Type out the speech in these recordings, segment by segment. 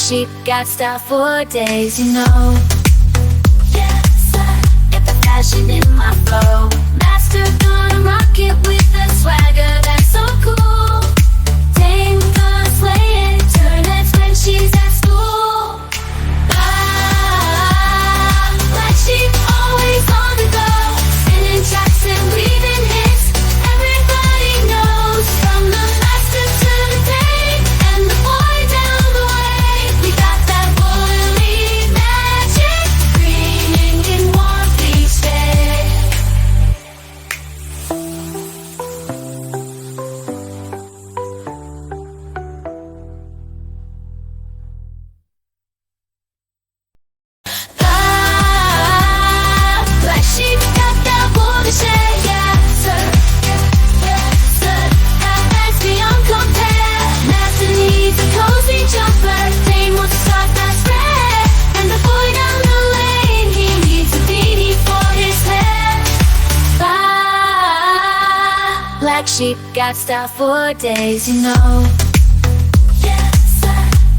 sheep, got style for days, you know. Yes, I got the passion in my flow. Master, gonna rock it with the swagger, that's so cool. Dame gonna slay it, turn heads when she's at school. Ah, black sheep, always on the go. Spinning tracks and weaving hits. Everybody knows, from the master to the dame, and the boy down the way. We got that woolly magic, bringing in warmth each day. Ah, black sheep got that wool to share, yes sir, yes sir. That makes beyond compare. Master needs a cozy jumper. Dame wants to start that spread, and the boy down the lane, he needs a beanie for his hair. Ah, black sheep got style for days, you know. Yes, I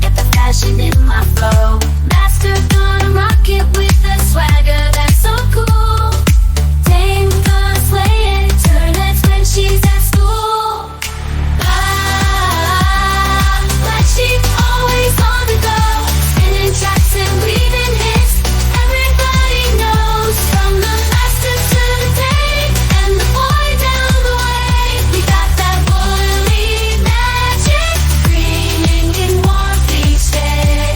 got the passion in my flow. Master, gonna rock it with the swagger, that's so cool. Dame gonna slay it, turn heads when she's at school. Ah, black sheep, always on the go. Spinning tracks and weaving hits. Everybody knows, from the master to the dame, and the boy down the way. We got that woolly magic, bringing in warmth each day.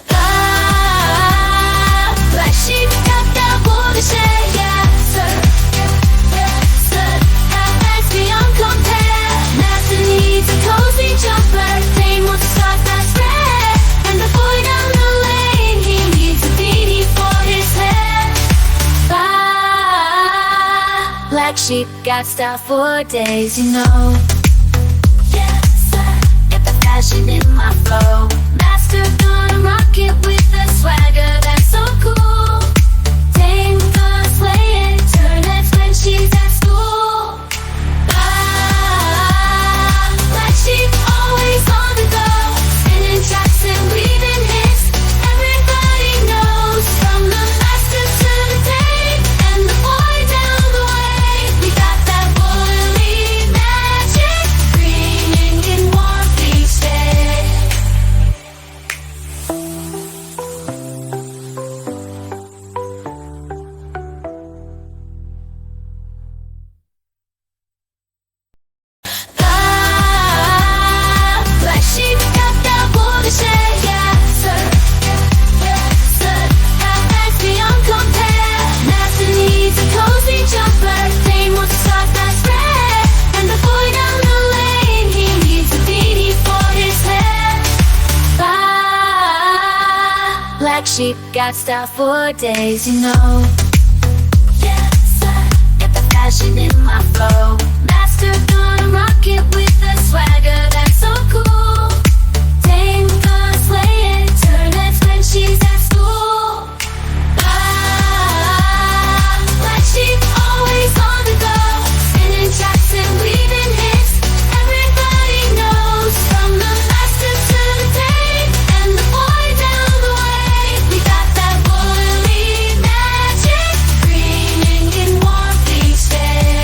Ah, black sheep got that wool to share, yes sir, yes sir. That makes beyond compare. Master needs a cozy jumper. Dame wants to start that spread, and the boy down the lane, he needs a beanie for his hair. Ah, black sheep got style for days, you know. Yes, I got the passion in my flow. Master, gonna rock it with the swagger, that's so cool. Dame gonna slay it, turn heads when she's at school. Ah, black sheep, always on the go. Spinning tracks and weaving hits. Everybody knows, from the master to the dame, and the boy down the way. We got that woolly magic, bringing in warmth each day. Ah, black sheep got that wool to share, yes sir, yes sir. That makes beyond compare. Master needs a cozy jumper. Dame wants to start that spread, and the boy down the lane, he needs a beanie for his hair. Ah, black sheep got style for days, you know. Yes, I got the passion in my flow. Master, gonna rock it with the swagger, that's so cool. Dame gonna slay it, turn heads when she's at school. Ah, black sheep, always on the go. Spinning tracks and weaving hits. Everybody knows, from the master to the dame, and the boy down the way. We got that woolly magic, bringing in warmth each day.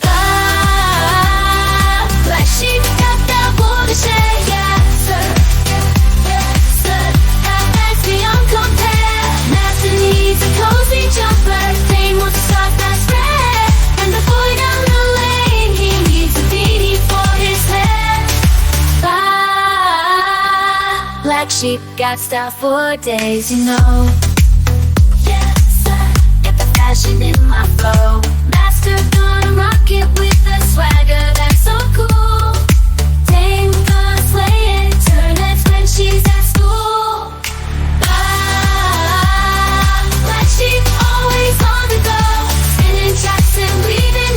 Ah, black sheep got that wool to share, yes sir, yes sir. That makes beyond compare. Master needs a cozy jumper. Dame wants to start that spread, and the boy down the lane, he needs a beanie for his hair. Ah, black sheep got style for days, you know. Yes, I got the passion in my flow. Master, gonna rock it with the swagger, that's so cool. Dame gonna slay it, turn heads when she's at school. Ah, black sheep, always on the go. Spinning tracks and weaving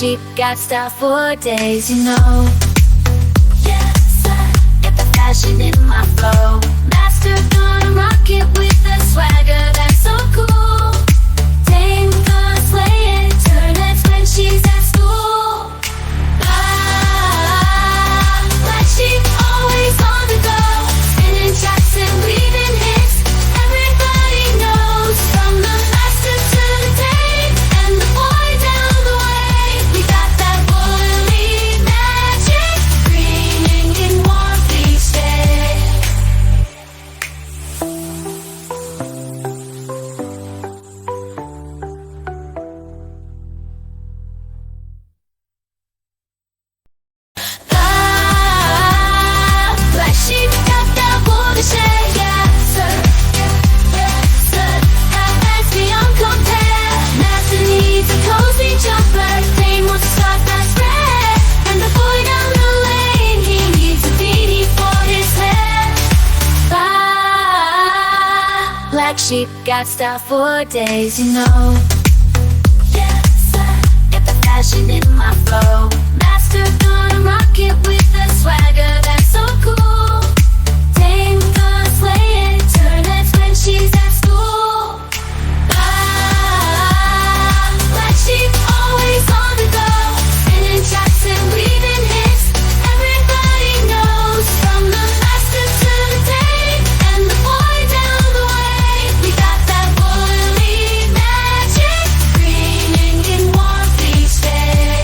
sheep got style for days, you know. Yes, I get the fashion in my flow. Master gonna rock it with a swagger that's so cool. Dame gonna slay it, turn heads when she's at school. Ah, black sheep always on the go, spinning tracks and weaving hits. Everybody knows, from the master to the dame and the boy down the way. We got that woolly magic, greening in warmth each day. Black sheep got that woolly shade, yes sir, yes sir. That's beyond compare. Master needs a cozy jumper. Dame wants to start that spread, and the boy down the lane, he needs a beanie for his hair. Black sheep got style for days, you know. Yes, I get the fashion in my flow. Master gonna rock it with a swagger that's so cool. Dame gonna slay it, turn heads when she's at school. Black sheep always on the go, spinning tracks and weaving hits. Everybody knows, from the master to the dame and the boy down the way. We got that woolly magic, greening in warmth each day.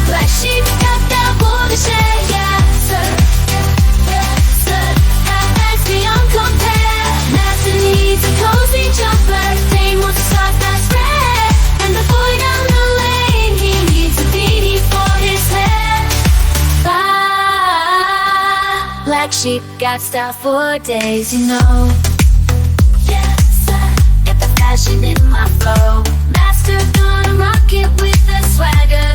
Black sheep got that woolly shade, yes sir, yes sir. That's beyond compare. Master needs a cozy jumper. Dame wants to start that spread, and the boy down the lane, he needs a beanie for his hair. Black sheep got style for days, you know. Yes, I get the fashion in my flow. Master gonna rock it with a swagger